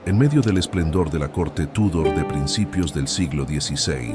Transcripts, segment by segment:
En medio del esplendor de la corte Tudor de principios del siglo XVI,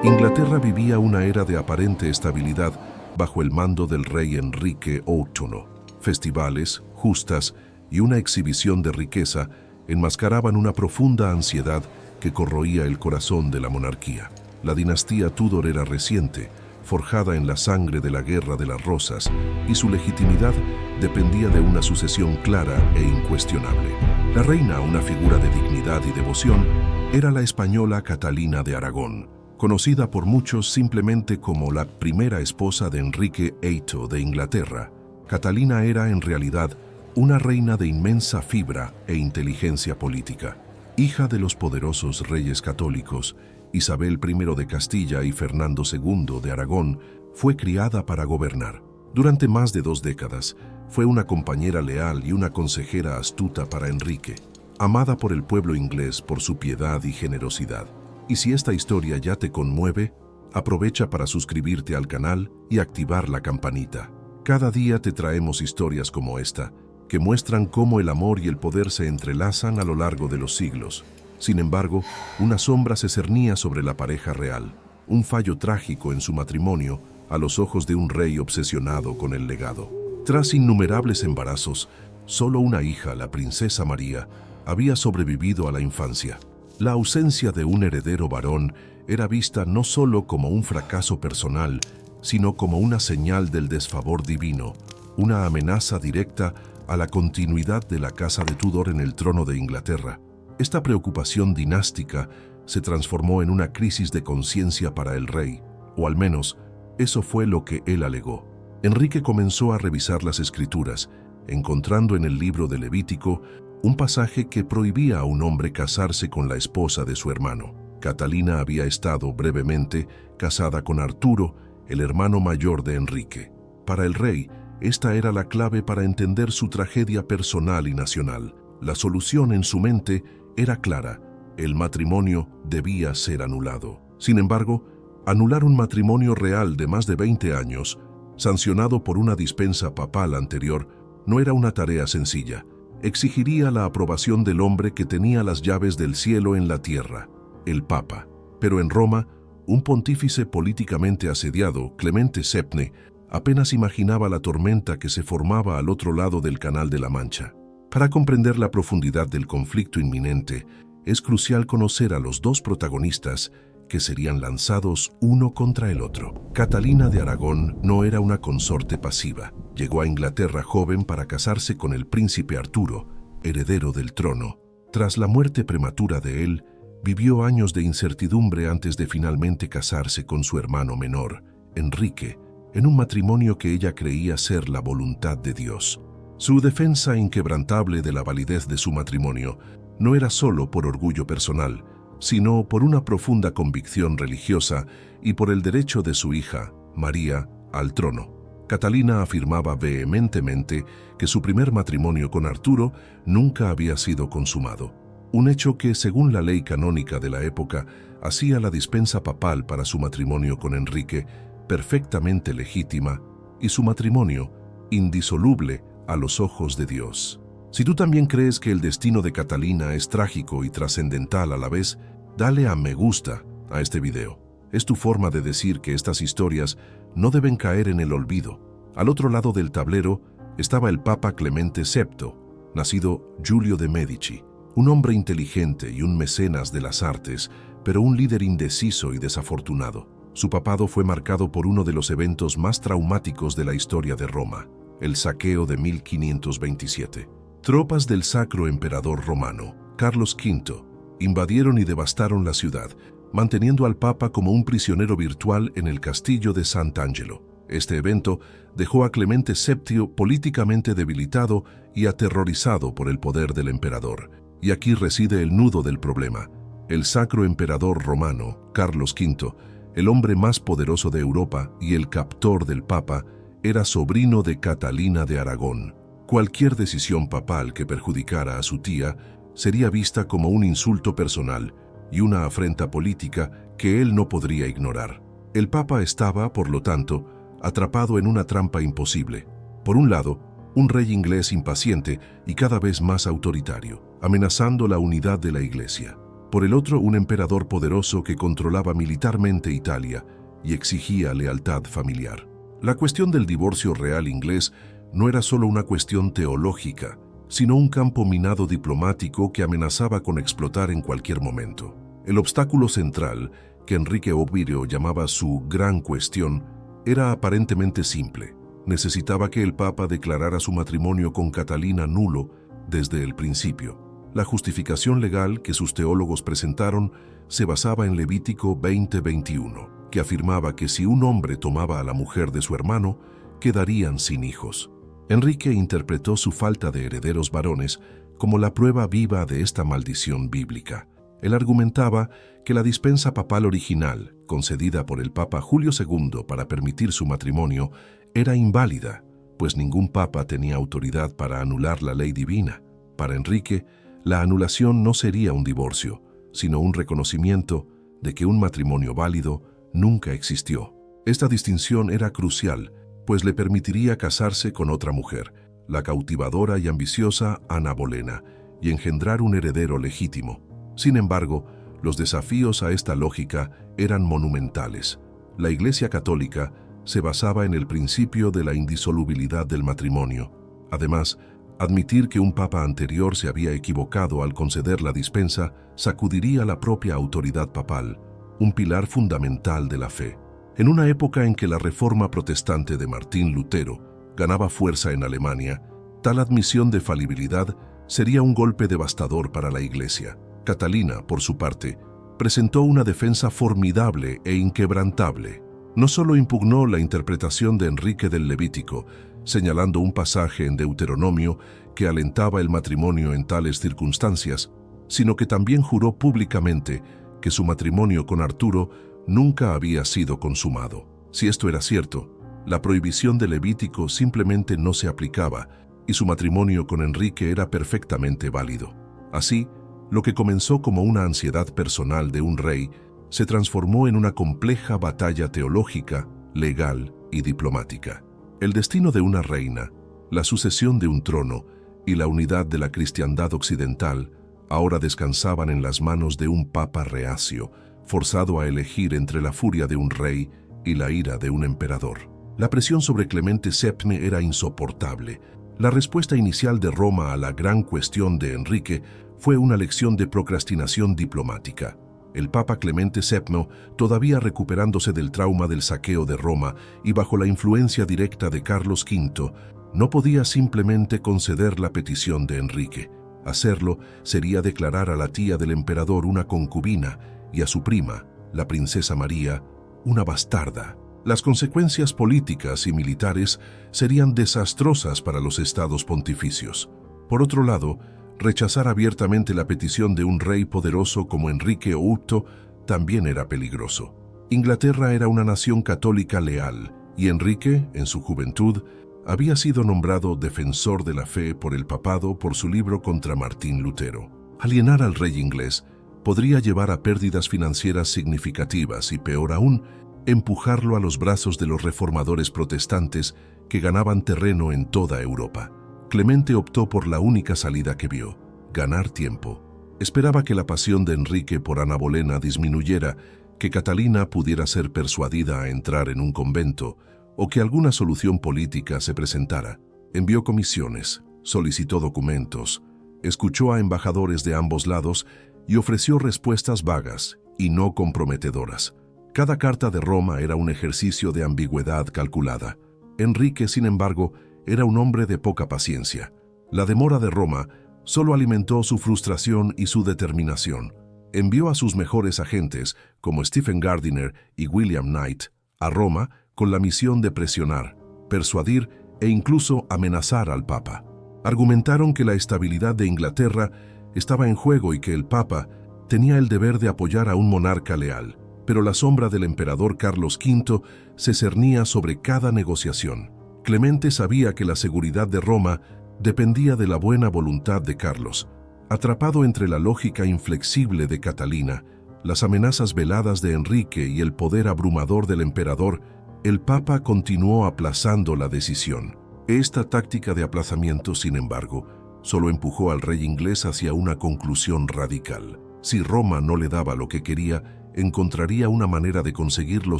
Inglaterra vivía una era de aparente estabilidad bajo el mando del rey Enrique VIII. Festivales, justas y una exhibición de riqueza enmascaraban una profunda ansiedad que corroía el corazón de la monarquía. La dinastía Tudor era reciente, forjada en la sangre de la Guerra de las Rosas, y su legitimidad dependía de una sucesión clara e incuestionable. La reina, una figura de dignidad y devoción, era la española Catalina de Aragón, conocida por muchos simplemente como la primera esposa de Enrique VIII de Inglaterra. Catalina era, en realidad, una reina de inmensa fibra e inteligencia política. Hija de los poderosos reyes católicos, Isabel I de Castilla y Fernando II de Aragón, fue criada para gobernar. Durante más de 2 décadas, fue una compañera leal y una consejera astuta para Enrique, amada por el pueblo inglés por su piedad y generosidad. Y si esta historia ya te conmueve, aprovecha para suscribirte al canal y activar la campanita. Cada día te traemos historias como esta, que muestran cómo el amor y el poder se entrelazan a lo largo de los siglos. Sin embargo, una sombra se cernía sobre la pareja real, un fallo trágico en su matrimonio a los ojos de un rey obsesionado con el legado. Tras innumerables embarazos, solo una hija, la princesa María, había sobrevivido a la infancia. La ausencia de un heredero varón era vista no solo como un fracaso personal, sino como una señal del desfavor divino, una amenaza directa a la continuidad de la casa de Tudor en el trono de Inglaterra. Esta preocupación dinástica se transformó en una crisis de conciencia para el rey, o al menos eso fue lo que él alegó. Enrique comenzó a revisar las escrituras, encontrando en el libro de Levítico un pasaje que prohibía a un hombre casarse con la esposa de su hermano. Catalina había estado brevemente casada con Arturo, el hermano mayor de Enrique. Para el rey, esta era la clave para entender su tragedia personal y nacional. La solución en su mente era clara: el matrimonio debía ser anulado. Sin embargo, anular un matrimonio real de más de 20 años, sancionado por una dispensa papal anterior, no era una tarea sencilla. Exigiría la aprobación del hombre que tenía las llaves del cielo en la tierra, el Papa. Pero en Roma, un pontífice políticamente asediado, Clemente VII, apenas imaginaba la tormenta que se formaba al otro lado del Canal de la Mancha. Para comprender la profundidad del conflicto inminente, es crucial conocer a los 2 protagonistas que serían lanzados uno contra el otro. Catalina de Aragón no era una consorte pasiva. Llegó a Inglaterra joven para casarse con el príncipe Arturo, heredero del trono. Tras la muerte prematura de él, vivió años de incertidumbre antes de finalmente casarse con su hermano menor, Enrique, en un matrimonio que ella creía ser la voluntad de Dios. Su defensa inquebrantable de la validez de su matrimonio no era solo por orgullo personal, sino por una profunda convicción religiosa y por el derecho de su hija, María, al trono. Catalina afirmaba vehementemente que su primer matrimonio con Arturo nunca había sido consumado, un hecho que, según la ley canónica de la época, hacía la dispensa papal para su matrimonio con Enrique perfectamente legítima y su matrimonio indisoluble a los ojos de Dios. Si tú también crees que el destino de Catalina es trágico y trascendental a la vez, dale a me gusta a este video. Es tu forma de decir que estas historias no deben caer en el olvido. Al otro lado del tablero estaba el Papa Clemente VII, nacido Giulio de Medici, un hombre inteligente y un mecenas de las artes, pero un líder indeciso y desafortunado. Su papado fue marcado por uno de los eventos más traumáticos de la historia de Roma, el saqueo de 1527. Tropas del Sacro Emperador Romano, Carlos V, invadieron y devastaron la ciudad, manteniendo al Papa como un prisionero virtual en el castillo de Sant'Angelo. Este evento dejó a Clemente VII políticamente debilitado y aterrorizado por el poder del emperador. Y aquí reside el nudo del problema. El Sacro Emperador Romano, Carlos V, el hombre más poderoso de Europa y el captor del Papa, era sobrino de Catalina de Aragón. Cualquier decisión papal que perjudicara a su tía sería vista como un insulto personal y una afrenta política que él no podría ignorar. El Papa estaba, por lo tanto, atrapado en una trampa imposible. Por un lado, un rey inglés impaciente y cada vez más autoritario. amenazando la unidad de la Iglesia. Por el otro, un emperador poderoso que controlaba militarmente Italia y exigía lealtad familiar. La cuestión del divorcio real inglés no era solo una cuestión teológica, sino un campo minado diplomático que amenazaba con explotar en cualquier momento. El obstáculo central, que Enrique Ovidio llamaba su gran cuestión, era aparentemente simple. Necesitaba que el Papa declarara su matrimonio con Catalina nulo desde el principio. La justificación legal que sus teólogos presentaron se basaba en Levítico 20:21, que afirmaba que si un hombre tomaba a la mujer de su hermano, quedarían sin hijos. Enrique interpretó su falta de herederos varones como la prueba viva de esta maldición bíblica. Él argumentaba que la dispensa papal original, concedida por el Papa Julio II para permitir su matrimonio, era inválida, pues ningún papa tenía autoridad para anular la ley divina. Para Enrique, la anulación no sería un divorcio, sino un reconocimiento de que un matrimonio válido nunca existió. Esta distinción era crucial, pues le permitiría casarse con otra mujer, la cautivadora y ambiciosa Ana Bolena, y engendrar un heredero legítimo. Sin embargo, los desafíos a esta lógica eran monumentales. La Iglesia Católica se basaba en el principio de la indisolubilidad del matrimonio. Además, admitir que un papa anterior se había equivocado al conceder la dispensa sacudiría la propia autoridad papal, un pilar fundamental de la fe. En una época en que la reforma protestante de Martín Lutero ganaba fuerza en Alemania, tal admisión de falibilidad sería un golpe devastador para la Iglesia. Catalina, por su parte, presentó una defensa formidable e inquebrantable. No solo impugnó la interpretación de Enrique del Levítico, señalando un pasaje en Deuteronomio que alentaba el matrimonio en tales circunstancias, sino que también juró públicamente que su matrimonio con Arturo nunca había sido consumado. Si esto era cierto, la prohibición de Levítico simplemente no se aplicaba y su matrimonio con Enrique era perfectamente válido. Así, lo que comenzó como una ansiedad personal de un rey se transformó en una compleja batalla teológica, legal y diplomática. El destino de una reina, la sucesión de un trono y la unidad de la cristiandad occidental ahora descansaban en las manos de un papa reacio, forzado a elegir entre la furia de un rey y la ira de un emperador. La presión sobre Clemente VII era insoportable. La respuesta inicial de Roma a la gran cuestión de Enrique fue una lección de procrastinación diplomática. El Papa Clemente VII, todavía recuperándose del trauma del saqueo de Roma y bajo la influencia directa de Carlos V, no podía simplemente conceder la petición de Enrique. Hacerlo sería declarar a la tía del emperador una concubina y a su prima, la princesa María, una bastarda. Las consecuencias políticas y militares serían desastrosas para los estados pontificios. Por otro lado, rechazar abiertamente la petición de un rey poderoso como Enrique VIII también era peligroso. Inglaterra era una nación católica leal, y Enrique, en su juventud, había sido nombrado defensor de la fe por el papado por su libro contra Martín Lutero. Alienar al rey inglés podría llevar a pérdidas financieras significativas y, peor aún, empujarlo a los brazos de los reformadores protestantes que ganaban terreno en toda Europa. Clemente optó por la única salida que vio: ganar tiempo. Esperaba que la pasión de Enrique por Ana Bolena disminuyera, que Catalina pudiera ser persuadida a entrar en un convento o que alguna solución política se presentara. Envió comisiones, solicitó documentos, escuchó a embajadores de ambos lados y ofreció respuestas vagas y no comprometedoras. Cada carta de Roma era un ejercicio de ambigüedad calculada. Enrique, sin embargo, era un hombre de poca paciencia. La demora de Roma solo alimentó su frustración y su determinación. Envió a sus mejores agentes, como Stephen Gardiner y William Knight, a Roma con la misión de presionar, persuadir e incluso amenazar al Papa. Argumentaron que la estabilidad de Inglaterra estaba en juego y que el Papa tenía el deber de apoyar a un monarca leal, pero la sombra del emperador Carlos V se cernía sobre cada negociación. Clemente sabía que la seguridad de Roma dependía de la buena voluntad de Carlos. Atrapado entre la lógica inflexible de Catalina, las amenazas veladas de Enrique y el poder abrumador del emperador, el Papa continuó aplazando la decisión. Esta táctica de aplazamiento, sin embargo, solo empujó al rey inglés hacia una conclusión radical. Si Roma no le daba lo que quería, encontraría una manera de conseguirlo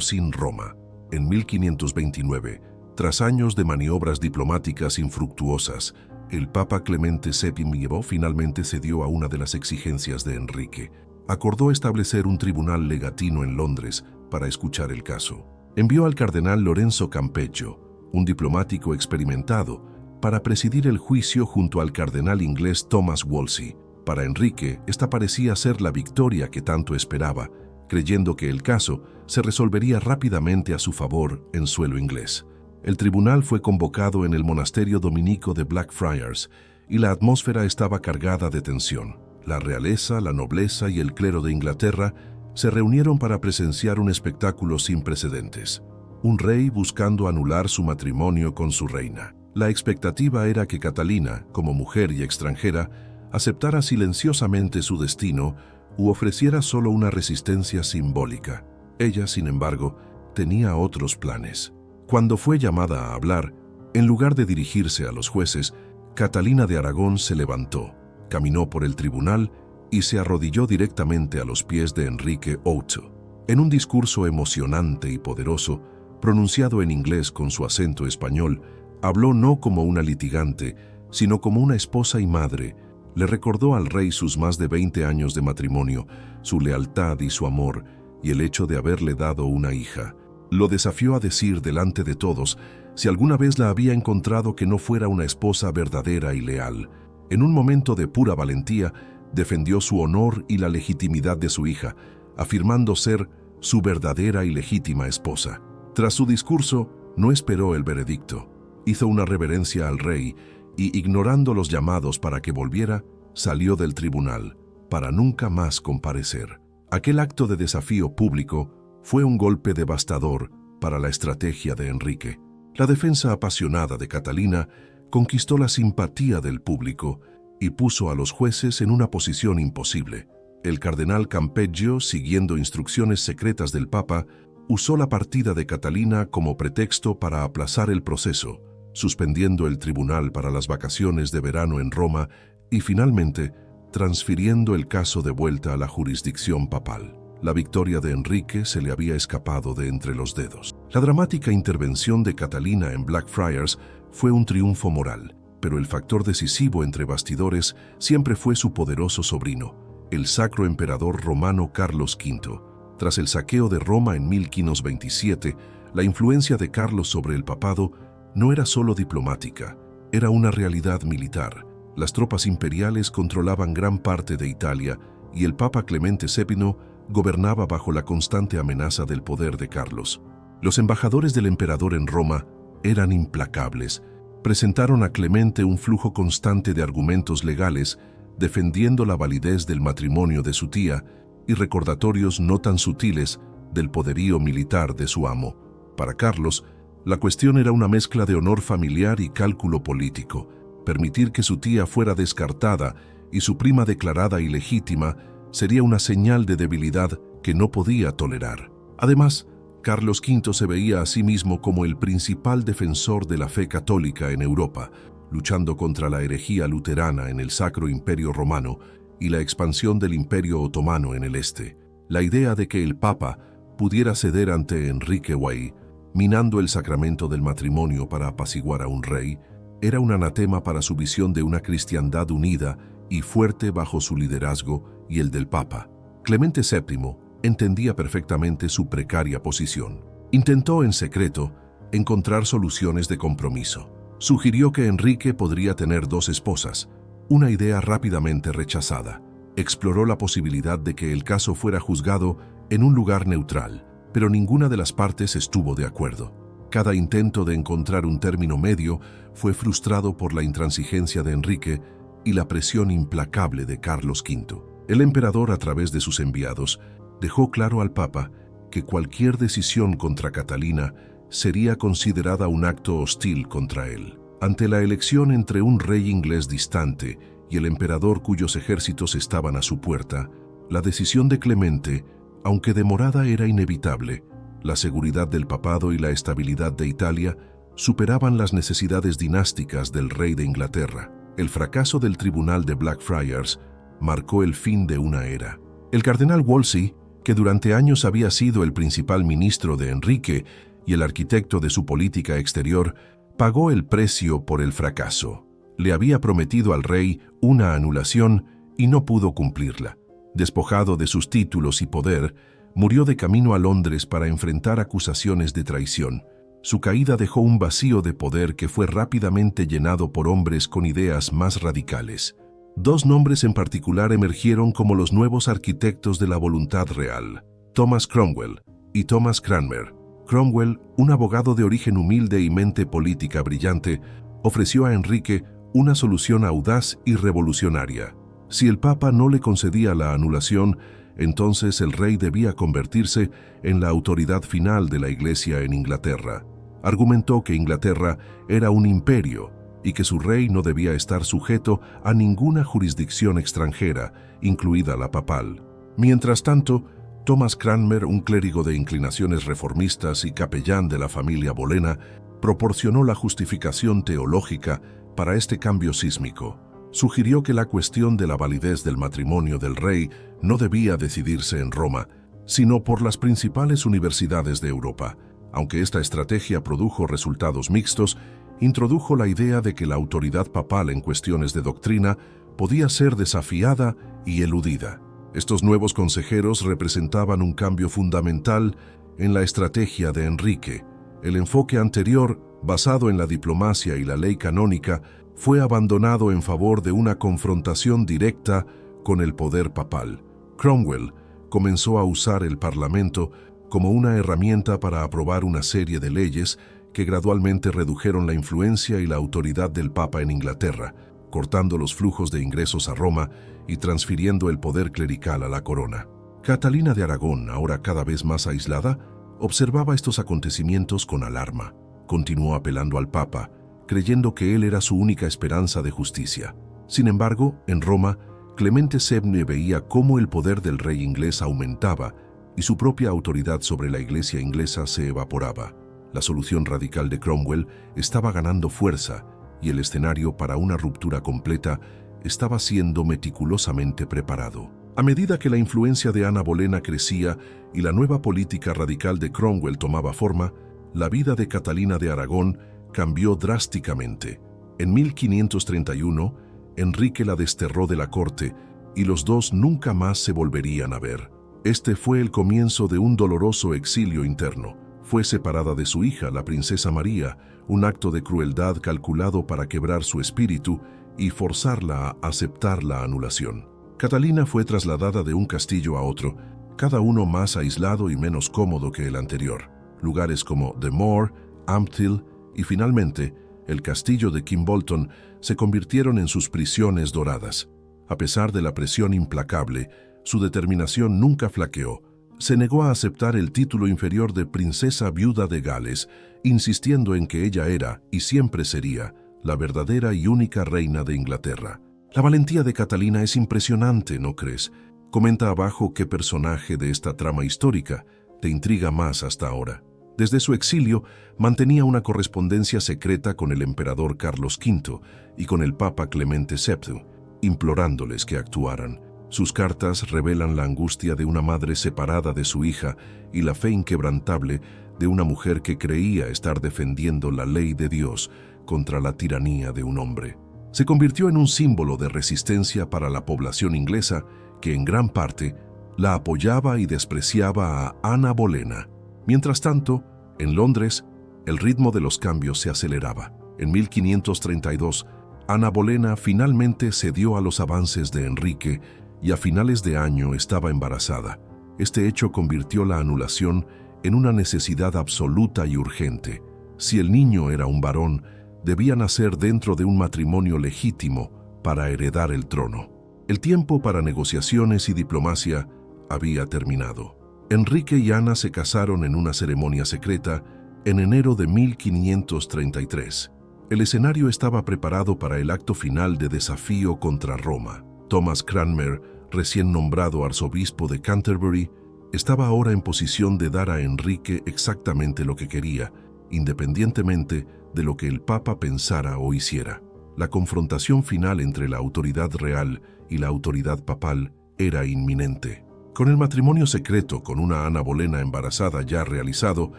sin Roma. En 1529, tras años de maniobras diplomáticas infructuosas, el Papa Clemente VII finalmente cedió a una de las exigencias de Enrique. Acordó establecer un tribunal legatino en Londres para escuchar el caso. Envió al cardenal Lorenzo Campeggio, un diplomático experimentado, para presidir el juicio junto al cardenal inglés Thomas Wolsey. Para Enrique, esta parecía ser la victoria que tanto esperaba, creyendo que el caso se resolvería rápidamente a su favor en suelo inglés. El tribunal fue convocado en el monasterio dominico de Blackfriars y la atmósfera estaba cargada de tensión. La realeza, la nobleza y el clero de Inglaterra se reunieron para presenciar un espectáculo sin precedentes. Un rey buscando anular su matrimonio con su reina. La expectativa era que Catalina, como mujer y extranjera, aceptara silenciosamente su destino u ofreciera solo una resistencia simbólica. Ella, sin embargo, tenía otros planes. Cuando fue llamada a hablar, en lugar de dirigirse a los jueces, Catalina de Aragón se levantó, caminó por el tribunal y se arrodilló directamente a los pies de Enrique VIII. En un discurso emocionante y poderoso, pronunciado en inglés con su acento español, habló no como una litigante, sino como una esposa y madre. Le recordó al rey sus más de 20 años de matrimonio, su lealtad y su amor, y el hecho de haberle dado una hija. Lo desafió a decir delante de todos si alguna vez la había encontrado que no fuera una esposa verdadera y leal. En un momento de pura valentía, defendió su honor y la legitimidad de su hija, afirmando ser su verdadera y legítima esposa. Tras su discurso, no esperó el veredicto. Hizo una reverencia al rey y, ignorando los llamados para que volviera, salió del tribunal, para nunca más comparecer. Aquel acto de desafío público fue un golpe devastador para la estrategia de Enrique. La defensa apasionada de Catalina conquistó la simpatía del público y puso a los jueces en una posición imposible. El cardenal Campeggio, siguiendo instrucciones secretas del Papa, usó la partida de Catalina como pretexto para aplazar el proceso, suspendiendo el tribunal para las vacaciones de verano en Roma y finalmente transfiriendo el caso de vuelta a la jurisdicción papal. La victoria de Enrique se le había escapado de entre los dedos. La dramática intervención de Catalina en Blackfriars fue un triunfo moral, pero el factor decisivo entre bastidores siempre fue su poderoso sobrino, el sacro emperador romano Carlos V. Tras el saqueo de Roma en 1527, la influencia de Carlos sobre el papado no era solo diplomática, era una realidad militar. Las tropas imperiales controlaban gran parte de Italia y el Papa Clemente VII gobernaba bajo la constante amenaza del poder de Carlos. Los embajadores del emperador en Roma eran implacables. Presentaron a Clemente un flujo constante de argumentos legales defendiendo la validez del matrimonio de su tía y recordatorios no tan sutiles del poderío militar de su amo. Para Carlos, la cuestión era una mezcla de honor familiar y cálculo político. Permitir que su tía fuera descartada y su prima declarada ilegítima sería una señal de debilidad que no podía tolerar. Además, Carlos V se veía a sí mismo como el principal defensor de la fe católica en Europa, luchando contra la herejía luterana en el Sacro Imperio Romano y la expansión del Imperio Otomano en el este. La idea de que el Papa pudiera ceder ante Enrique VIII, minando el sacramento del matrimonio para apaciguar a un rey, era un anatema para su visión de una cristiandad unida y fuerte bajo su liderazgo y el del Papa. Clemente VII entendía perfectamente su precaria posición. Intentó en secreto encontrar soluciones de compromiso. Sugirió que Enrique podría tener 2 esposas, una idea rápidamente rechazada. Exploró la posibilidad de que el caso fuera juzgado en un lugar neutral, pero ninguna de las partes estuvo de acuerdo. Cada intento de encontrar un término medio fue frustrado por la intransigencia de Enrique y la presión implacable de Carlos V. El emperador, a través de sus enviados, dejó claro al Papa que cualquier decisión contra Catalina sería considerada un acto hostil contra él. Ante la elección entre un rey inglés distante y el emperador cuyos ejércitos estaban a su puerta, la decisión de Clemente, aunque demorada, era inevitable. La seguridad del papado y la estabilidad de Italia superaban las necesidades dinásticas del rey de Inglaterra. El fracaso del tribunal de Blackfriars marcó el fin de una era. El cardenal Wolsey, que durante años había sido el principal ministro de Enrique y el arquitecto de su política exterior, pagó el precio por el fracaso. Le había prometido al rey una anulación y no pudo cumplirla. Despojado de sus títulos y poder, murió de camino a Londres para enfrentar acusaciones de traición. Su caída dejó un vacío de poder que fue rápidamente llenado por hombres con ideas más radicales. Dos nombres en particular emergieron como los nuevos arquitectos de la voluntad real: Thomas Cromwell y Thomas Cranmer. Cromwell, un abogado de origen humilde y mente política brillante, ofreció a Enrique una solución audaz y revolucionaria. Si el Papa no le concedía la anulación, entonces el rey debía convertirse en la autoridad final de la Iglesia en Inglaterra. Argumentó que Inglaterra era un imperio y que su rey no debía estar sujeto a ninguna jurisdicción extranjera, incluida la papal. Mientras tanto, Thomas Cranmer, un clérigo de inclinaciones reformistas y capellán de la familia Bolena, proporcionó la justificación teológica para este cambio sísmico. Sugirió que la cuestión de la validez del matrimonio del rey no debía decidirse en Roma, sino por las principales universidades de Europa. Aunque esta estrategia produjo resultados mixtos, introdujo la idea de que la autoridad papal en cuestiones de doctrina podía ser desafiada y eludida. Estos nuevos consejeros representaban un cambio fundamental en la estrategia de Enrique. El enfoque anterior, basado en la diplomacia y la ley canónica, fue abandonado en favor de una confrontación directa con el poder papal. Cromwell comenzó a usar el Parlamento como una herramienta para aprobar una serie de leyes que gradualmente redujeron la influencia y la autoridad del Papa en Inglaterra, cortando los flujos de ingresos a Roma y transfiriendo el poder clerical a la corona. Catalina de Aragón, ahora cada vez más aislada, observaba estos acontecimientos con alarma. Continuó apelando al Papa, creyendo que él era su única esperanza de justicia. Sin embargo, en Roma, Clemente VII veía cómo el poder del rey inglés aumentaba y su propia autoridad sobre la Iglesia inglesa se evaporaba. La solución radical de Cromwell estaba ganando fuerza y el escenario para una ruptura completa estaba siendo meticulosamente preparado. A medida que la influencia de Ana Bolena crecía y la nueva política radical de Cromwell tomaba forma, la vida de Catalina de Aragón cambió drásticamente. En 1531, Enrique la desterró de la corte y los dos nunca más se volverían a ver. Este fue el comienzo de un doloroso exilio interno. Fue separada de su hija, la princesa María, un acto de crueldad calculado para quebrar su espíritu y forzarla a aceptar la anulación. Catalina fue trasladada de un castillo a otro, cada uno más aislado y menos cómodo que el anterior. Lugares como The Moor, Ampthill y finalmente el castillo de Kimbolton se convirtieron en sus prisiones doradas. A pesar de la presión implacable, su determinación nunca flaqueó. Se negó a aceptar el título inferior de princesa viuda de Gales, insistiendo en que ella era, y siempre sería, la verdadera y única reina de Inglaterra. La valentía de Catalina es impresionante, ¿no crees? Comenta abajo qué personaje de esta trama histórica te intriga más hasta ahora. Desde su exilio, mantenía una correspondencia secreta con el emperador Carlos V y con el Papa Clemente VII, implorándoles que actuaran. Sus cartas revelan la angustia de una madre separada de su hija y la fe inquebrantable de una mujer que creía estar defendiendo la ley de Dios contra la tiranía de un hombre. Se convirtió en un símbolo de resistencia para la población inglesa que en gran parte la apoyaba y despreciaba a Ana Bolena. Mientras tanto, en Londres, el ritmo de los cambios se aceleraba. En 1532, Ana Bolena finalmente cedió a los avances de Enrique y a finales de año estaba embarazada. Este hecho convirtió la anulación en una necesidad absoluta y urgente. Si el niño era un varón, debía nacer dentro de un matrimonio legítimo para heredar el trono. El tiempo para negociaciones y diplomacia había terminado. Enrique y Ana se casaron en una ceremonia secreta en enero de 1533. El escenario estaba preparado para el acto final de desafío contra Roma. Thomas Cranmer, recién nombrado arzobispo de Canterbury, estaba ahora en posición de dar a Enrique exactamente lo que quería, independientemente de lo que el Papa pensara o hiciera. La confrontación final entre la autoridad real y la autoridad papal era inminente. Con el matrimonio secreto con una Ana Bolena embarazada ya realizado,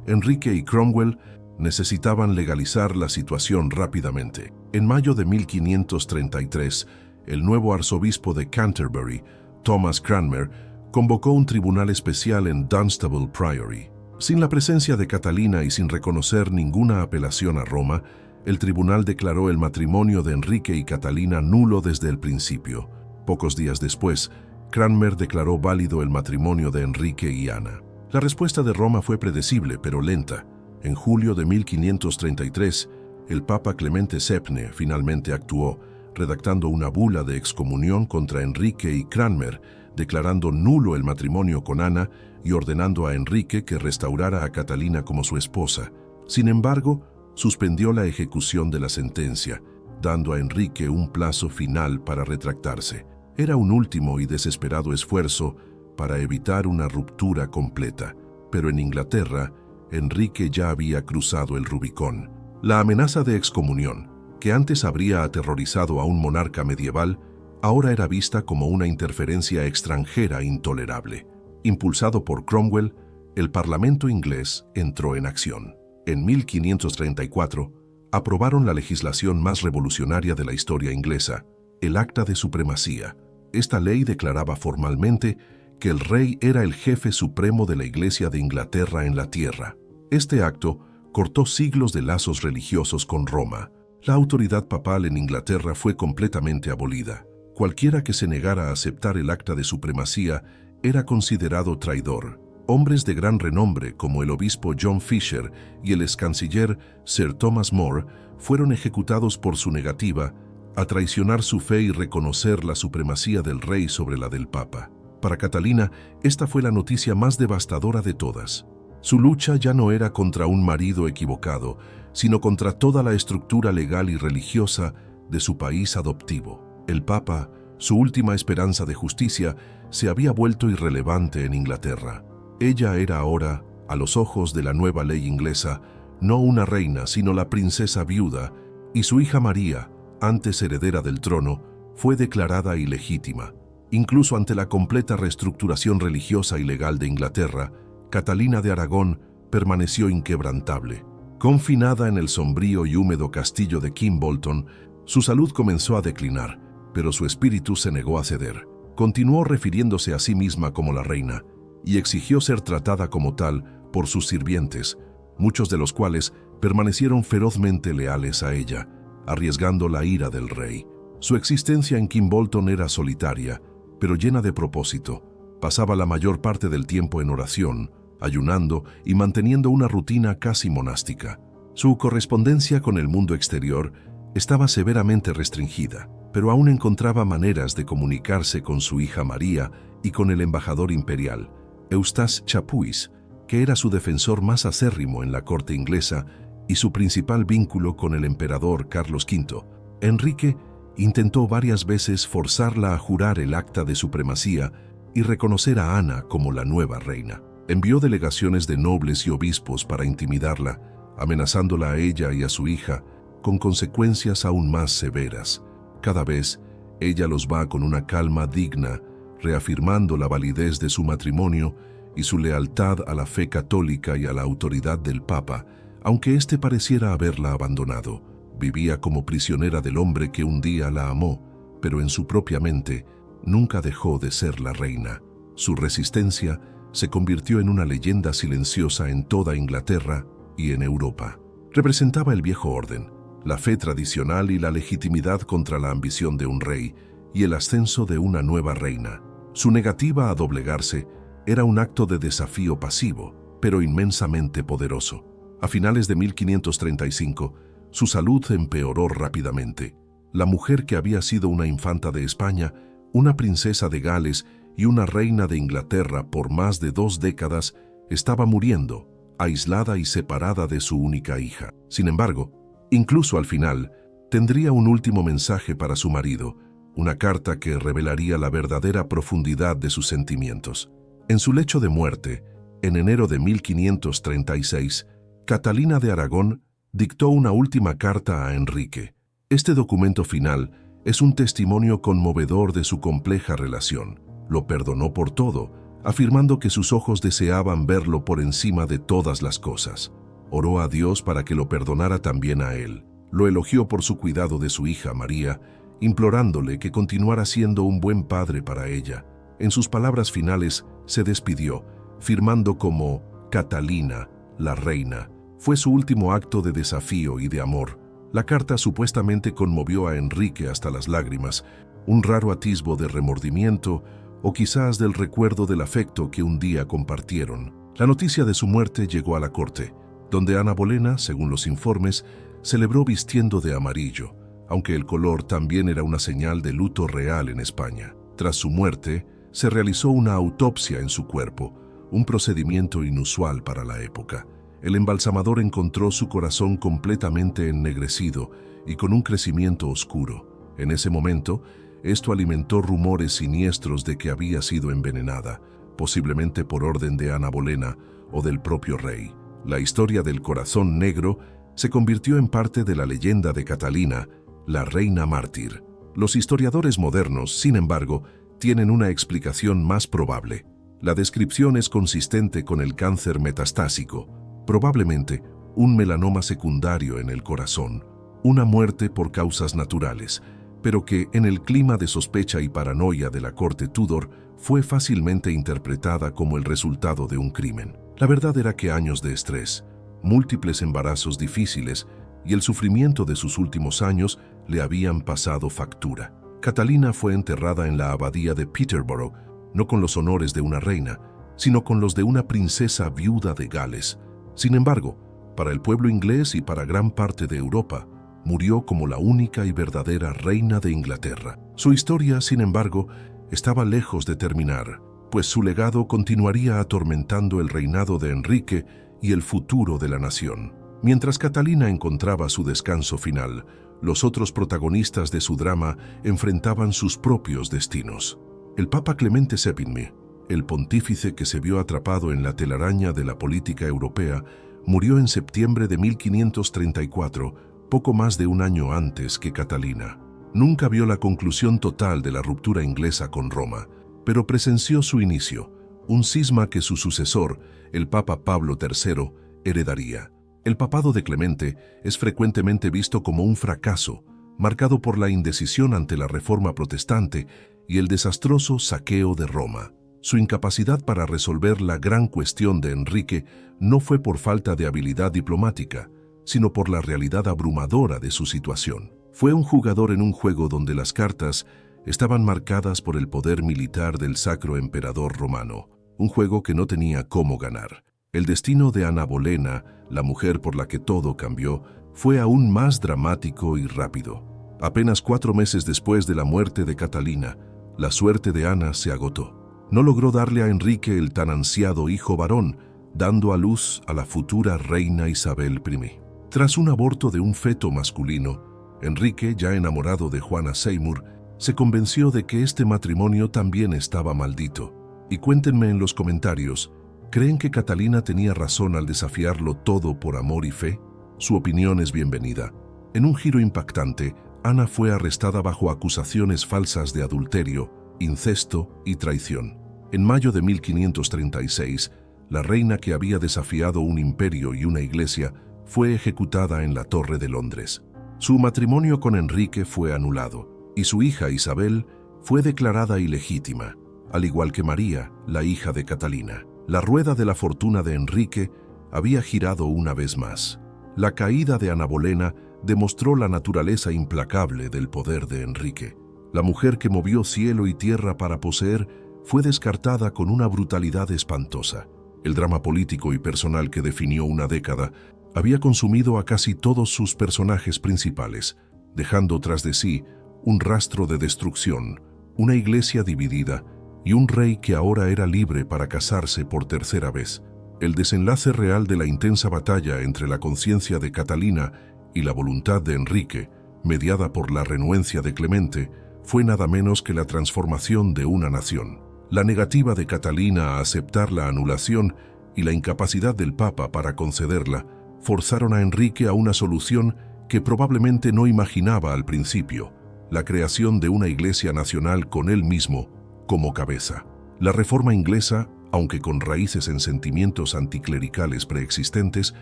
Enrique y Cromwell necesitaban legalizar la situación rápidamente. En mayo de 1533, el nuevo arzobispo de Canterbury, Thomas Cranmer, convocó un tribunal especial en Dunstable Priory. Sin la presencia de Catalina y sin reconocer ninguna apelación a Roma, el tribunal declaró el matrimonio de Enrique y Catalina nulo desde el principio. Pocos días después, Cranmer declaró válido el matrimonio de Enrique y Ana. La respuesta de Roma fue predecible, pero lenta. En julio de 1533, el Papa Clemente VII finalmente actuó, redactando una bula de excomunión contra Enrique y Cranmer, declarando nulo el matrimonio con Ana y ordenando a Enrique que restaurara a Catalina como su esposa. Sin embargo, suspendió la ejecución de la sentencia, dando a Enrique un plazo final para retractarse. Era un último y desesperado esfuerzo para evitar una ruptura completa, pero en Inglaterra, Enrique ya había cruzado el Rubicón. La amenaza de excomunión, que antes habría aterrorizado a un monarca medieval, ahora era vista como una interferencia extranjera intolerable. Impulsado por Cromwell, el Parlamento inglés entró en acción. En 1534, aprobaron la legislación más revolucionaria de la historia inglesa, el Acta de Supremacía. Esta ley declaraba formalmente que el rey era el jefe supremo de la Iglesia de Inglaterra en la tierra. Este acto cortó siglos de lazos religiosos con Roma. La autoridad papal en Inglaterra fue completamente abolida. Cualquiera que se negara a aceptar el Acta de Supremacía era considerado traidor. Hombres de gran renombre como el obispo John Fisher y el excanciller Sir Thomas More fueron ejecutados por su negativa a traicionar su fe y reconocer la supremacía del rey sobre la del papa. Para Catalina, esta fue la noticia más devastadora de todas. Su lucha ya no era contra un marido equivocado, sino contra toda la estructura legal y religiosa de su país adoptivo. El papa, su última esperanza de justicia, se había vuelto irrelevante en Inglaterra. Ella era ahora, a los ojos de la nueva ley inglesa, no una reina, sino la princesa viuda, y su hija María, antes heredera del trono, fue declarada ilegítima. Incluso ante la completa reestructuración religiosa y legal de Inglaterra, Catalina de Aragón permaneció inquebrantable. Confinada en el sombrío y húmedo castillo de Kimbolton, su salud comenzó a declinar, pero su espíritu se negó a ceder. Continuó refiriéndose a sí misma como la reina, y exigió ser tratada como tal por sus sirvientes, muchos de los cuales permanecieron ferozmente leales a ella, arriesgando la ira del rey. Su existencia en Kimbolton era solitaria, pero llena de propósito. Pasaba la mayor parte del tiempo en oración, ayunando y manteniendo una rutina casi monástica. Su correspondencia con el mundo exterior estaba severamente restringida, pero aún encontraba maneras de comunicarse con su hija María y con el embajador imperial, Eustace Chapuis, que era su defensor más acérrimo en la corte inglesa y su principal vínculo con el emperador Carlos V. Enrique intentó varias veces forzarla a jurar el Acta de Supremacía y reconocer a Ana como la nueva reina. Envió delegaciones de nobles y obispos para intimidarla, amenazándola a ella y a su hija con consecuencias aún más severas. Cada vez, ella los va con una calma digna, reafirmando la validez de su matrimonio y su lealtad a la fe católica y a la autoridad del Papa, aunque éste pareciera haberla abandonado. Vivía como prisionera del hombre que un día la amó, pero en su propia mente nunca dejó de ser la reina. Su resistencia se convirtió en una leyenda silenciosa en toda Inglaterra y en Europa. Representaba el viejo orden, la fe tradicional y la legitimidad contra la ambición de un rey y el ascenso de una nueva reina. Su negativa a doblegarse era un acto de desafío pasivo, pero inmensamente poderoso. A finales de 1535, su salud empeoró rápidamente. La mujer que había sido una infanta de España, una princesa de Gales y una reina de Inglaterra por más de 2 décadas, estaba muriendo, aislada y separada de su única hija. Sin embargo, incluso al final, tendría un último mensaje para su marido, una carta que revelaría la verdadera profundidad de sus sentimientos. En su lecho de muerte, en enero de 1536, Catalina de Aragón dictó una última carta a Enrique. Este documento final es un testimonio conmovedor de su compleja relación. Lo perdonó por todo, afirmando que sus ojos deseaban verlo por encima de todas las cosas. Oró a Dios para que lo perdonara también a él. Lo elogió por su cuidado de su hija María, implorándole que continuara siendo un buen padre para ella. En sus palabras finales se despidió, firmando como Catalina, la reina. Fue su último acto de desafío y de amor. La carta supuestamente conmovió a Enrique hasta las lágrimas, un raro atisbo de remordimiento o quizás del recuerdo del afecto que un día compartieron. La noticia de su muerte llegó a la corte, donde Ana Bolena, según los informes, celebró vistiendo de amarillo, aunque el color también era una señal de luto real en España. Tras su muerte, se realizó una autopsia en su cuerpo, un procedimiento inusual para la época. El embalsamador encontró su corazón completamente ennegrecido y con un crecimiento oscuro. En ese momento, esto alimentó rumores siniestros de que había sido envenenada, posiblemente por orden de Ana Bolena o del propio rey. La historia del corazón negro se convirtió en parte de la leyenda de Catalina, la reina mártir. Los historiadores modernos, sin embargo, tienen una explicación más probable. La descripción es consistente con el cáncer metastásico, probablemente un melanoma secundario en el corazón, una muerte por causas naturales, pero que en el clima de sospecha y paranoia de la corte Tudor fue fácilmente interpretada como el resultado de un crimen. La verdad era que años de estrés, múltiples embarazos difíciles y el sufrimiento de sus últimos años le habían pasado factura. Catalina fue enterrada en la abadía de Peterborough, no con los honores de una reina, sino con los de una princesa viuda de Gales. Sin embargo, para el pueblo inglés y para gran parte de Europa, murió como la única y verdadera reina de Inglaterra. Su historia, sin embargo, estaba lejos de terminar, pues su legado continuaría atormentando el reinado de Enrique y el futuro de la nación. Mientras Catalina encontraba su descanso final, los otros protagonistas de su drama enfrentaban sus propios destinos. El Papa Clemente VII, el pontífice que se vio atrapado en la telaraña de la política europea, murió en septiembre de 1534, poco más de un año antes que Catalina. Nunca vio la conclusión total de la ruptura inglesa con Roma, pero presenció su inicio, un cisma que su sucesor, el Papa Pablo III, heredaría. El papado de Clemente es frecuentemente visto como un fracaso, marcado por la indecisión ante la reforma protestante y el desastroso saqueo de Roma. Su incapacidad para resolver la gran cuestión de Enrique no fue por falta de habilidad diplomática, sino por la realidad abrumadora de su situación. Fue un jugador en un juego donde las cartas estaban marcadas por el poder militar del Sacro Emperador Romano, un juego que no tenía cómo ganar. El destino de Ana Bolena, la mujer por la que todo cambió, fue aún más dramático y rápido. Apenas 4 meses después de la muerte de Catalina, la suerte de Ana se agotó. No logró darle a Enrique el tan ansiado hijo varón, dando a luz a la futura reina Isabel I. Tras un aborto de un feto masculino, Enrique, ya enamorado de Juana Seymour, se convenció de que este matrimonio también estaba maldito. Y cuéntenme en los comentarios, ¿creen que Catalina tenía razón al desafiarlo todo por amor y fe? Su opinión es bienvenida. En un giro impactante, Ana fue arrestada bajo acusaciones falsas de adulterio, incesto y traición. En mayo de 1536, la reina que había desafiado un imperio y una iglesia fue ejecutada en la Torre de Londres. Su matrimonio con Enrique fue anulado y su hija Isabel fue declarada ilegítima, al igual que María, la hija de Catalina. La rueda de la fortuna de Enrique había girado una vez más. La caída de Ana Bolena demostró la naturaleza implacable del poder de Enrique. La mujer que movió cielo y tierra para poseer fue descartada con una brutalidad espantosa. El drama político y personal que definió una década había consumido a casi todos sus personajes principales, dejando tras de sí un rastro de destrucción, una iglesia dividida y un rey que ahora era libre para casarse por tercera vez. El desenlace real de la intensa batalla entre la conciencia de Catalina y la voluntad de Enrique, mediada por la renuencia de Clemente, fue nada menos que la transformación de una nación. La negativa de Catalina a aceptar la anulación y la incapacidad del Papa para concederla forzaron a Enrique a una solución que probablemente no imaginaba al principio: la creación de una iglesia nacional con él mismo como cabeza. La reforma inglesa, aunque con raíces en sentimientos anticlericales preexistentes,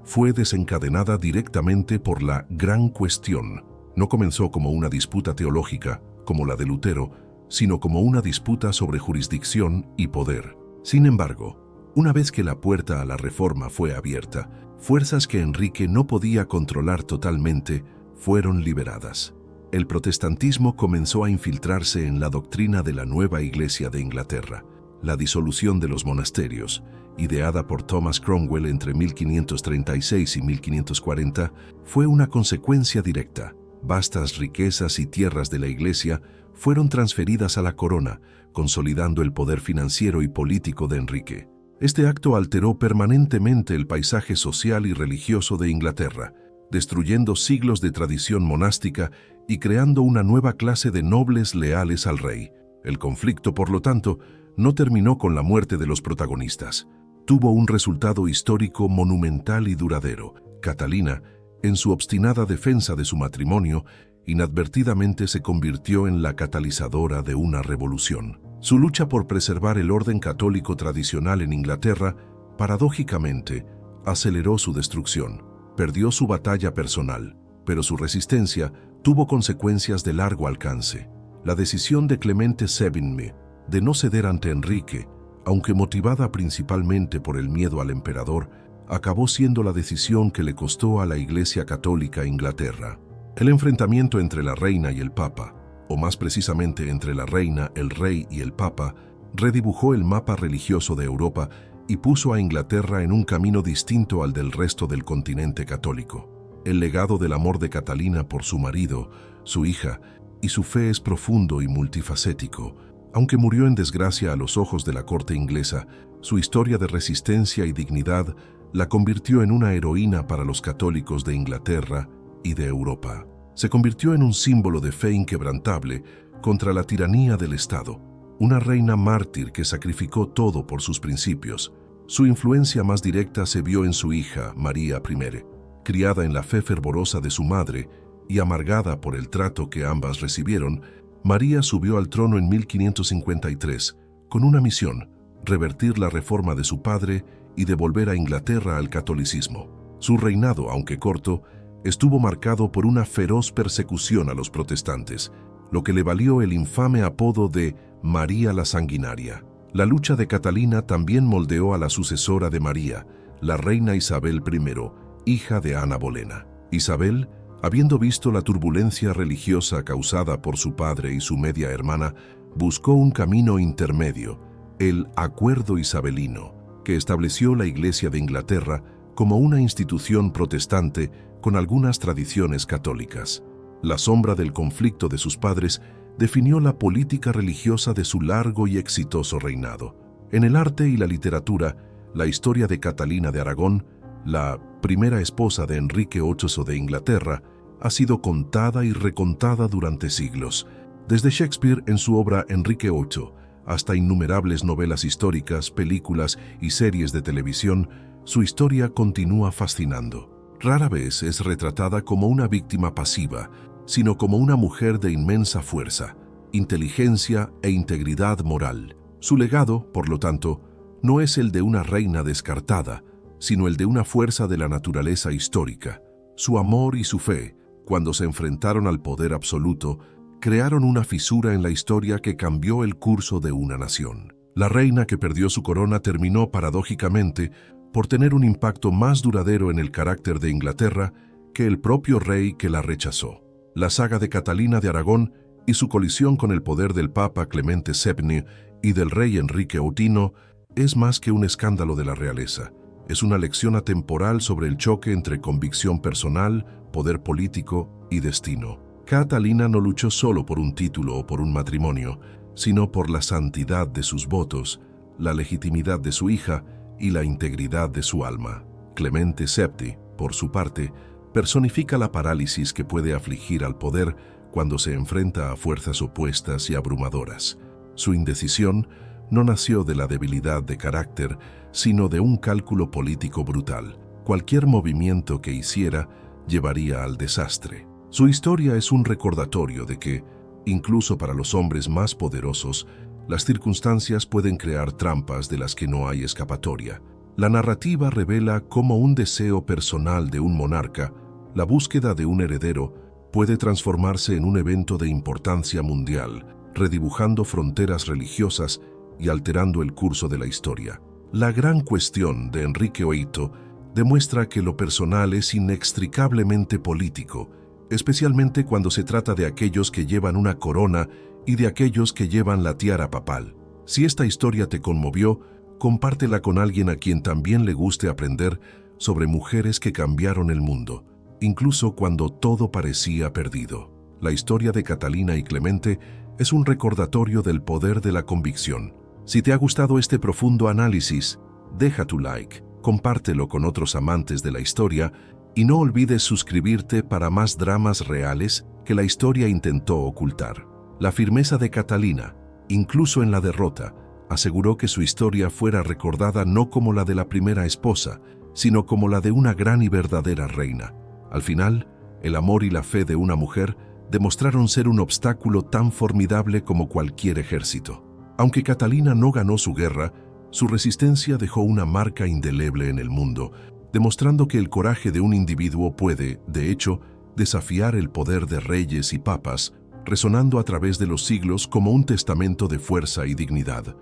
fue desencadenada directamente por la Gran Cuestión. No comenzó como una disputa teológica, como la de Lutero, sino como una disputa sobre jurisdicción y poder. Sin embargo, una vez que la puerta a la reforma fue abierta, fuerzas que Enrique no podía controlar totalmente fueron liberadas. El protestantismo comenzó a infiltrarse en la doctrina de la nueva Iglesia de Inglaterra. La disolución de los monasterios, ideada por Thomas Cromwell entre 1536 y 1540, fue una consecuencia directa. Vastas riquezas y tierras de la Iglesia fueron transferidas a la corona, consolidando el poder financiero y político de Enrique. Este acto alteró permanentemente el paisaje social y religioso de Inglaterra, destruyendo siglos de tradición monástica y creando una nueva clase de nobles leales al rey. El conflicto, por lo tanto, no terminó con la muerte de los protagonistas. Tuvo un resultado histórico monumental y duradero. Catalina, en su obstinada defensa de su matrimonio, inadvertidamente se convirtió en la catalizadora de una revolución. Su lucha por preservar el orden católico tradicional en Inglaterra, paradójicamente, aceleró su destrucción. Perdió su batalla personal, pero su resistencia tuvo consecuencias de largo alcance. La decisión de Clemente VII de no ceder ante Enrique, aunque motivada principalmente por el miedo al emperador, acabó siendo la decisión que le costó a la Iglesia Católica Inglaterra. El enfrentamiento entre la reina y el papa, o más precisamente entre la reina, el rey y el papa, redibujó el mapa religioso de Europa y puso a Inglaterra en un camino distinto al del resto del continente católico. El legado del amor de Catalina por su marido, su hija y su fe es profundo y multifacético. Aunque murió en desgracia a los ojos de la corte inglesa, su historia de resistencia y dignidad la convirtió en una heroína para los católicos de Inglaterra y de Europa. Se convirtió en un símbolo de fe inquebrantable contra la tiranía del Estado, una reina mártir que sacrificó todo por sus principios. Su influencia más directa se vio en su hija, María I. Criada en la fe fervorosa de su madre y amargada por el trato que ambas recibieron, María subió al trono en 1553 con una misión: revertir la reforma de su padre y devolver a Inglaterra al catolicismo. Su reinado, aunque corto, estuvo marcado por una feroz persecución a los protestantes, lo que le valió el infame apodo de María la Sanguinaria. La lucha de Catalina también moldeó a la sucesora de María, la reina Isabel I, hija de Ana Bolena. Isabel, habiendo visto la turbulencia religiosa causada por su padre y su media hermana, buscó un camino intermedio, el Acuerdo Isabelino, que estableció la Iglesia de Inglaterra como una institución protestante con algunas tradiciones católicas. La sombra del conflicto de sus padres definió la política religiosa de su largo y exitoso reinado. En el arte y la literatura, la historia de Catalina de Aragón, la primera esposa de Enrique VIII de Inglaterra, ha sido contada y recontada durante siglos. Desde Shakespeare en su obra Enrique VIII, hasta innumerables novelas históricas, películas y series de televisión, su historia continúa fascinando. Rara vez es retratada como una víctima pasiva, sino como una mujer de inmensa fuerza, inteligencia e integridad moral. Su legado, por lo tanto, no es el de una reina descartada, sino el de una fuerza de la naturaleza histórica. Su amor y su fe, cuando se enfrentaron al poder absoluto, crearon una fisura en la historia que cambió el curso de una nación. La reina que perdió su corona terminó, paradójicamente, por tener un impacto más duradero en el carácter de Inglaterra que el propio rey que la rechazó. La saga de Catalina de Aragón y su colisión con el poder del Papa Clemente VII y del rey Enrique VIII es más que un escándalo de la realeza. Es una lección atemporal sobre el choque entre convicción personal, poder político y destino. Catalina no luchó solo por un título o por un matrimonio, sino por la santidad de sus votos, la legitimidad de su hija y la integridad de su alma. Clemente VII, por su parte, personifica la parálisis que puede afligir al poder cuando se enfrenta a fuerzas opuestas y abrumadoras. Su indecisión no nació de la debilidad de carácter, sino de un cálculo político brutal. Cualquier movimiento que hiciera llevaría al desastre. Su historia es un recordatorio de que, incluso para los hombres más poderosos, las circunstancias pueden crear trampas de las que no hay escapatoria. La narrativa revela cómo un deseo personal de un monarca, la búsqueda de un heredero, puede transformarse en un evento de importancia mundial, redibujando fronteras religiosas y alterando el curso de la historia. La gran cuestión de Enrique VIII demuestra que lo personal es inextricablemente político, especialmente cuando se trata de aquellos que llevan una corona y de aquellos que llevan la tiara papal. Si esta historia te conmovió, compártela con alguien a quien también le guste aprender sobre mujeres que cambiaron el mundo, incluso cuando todo parecía perdido. La historia de Catalina y Clemente es un recordatorio del poder de la convicción. Si te ha gustado este profundo análisis, deja tu like, compártelo con otros amantes de la historia y no olvides suscribirte para más dramas reales que la historia intentó ocultar. La firmeza de Catalina, incluso en la derrota, aseguró que su historia fuera recordada no como la de la primera esposa, sino como la de una gran y verdadera reina. Al final, el amor y la fe de una mujer demostraron ser un obstáculo tan formidable como cualquier ejército. Aunque Catalina no ganó su guerra, su resistencia dejó una marca indeleble en el mundo, demostrando que el coraje de un individuo puede, de hecho, desafiar el poder de reyes y papas, resonando a través de los siglos como un testamento de fuerza y dignidad.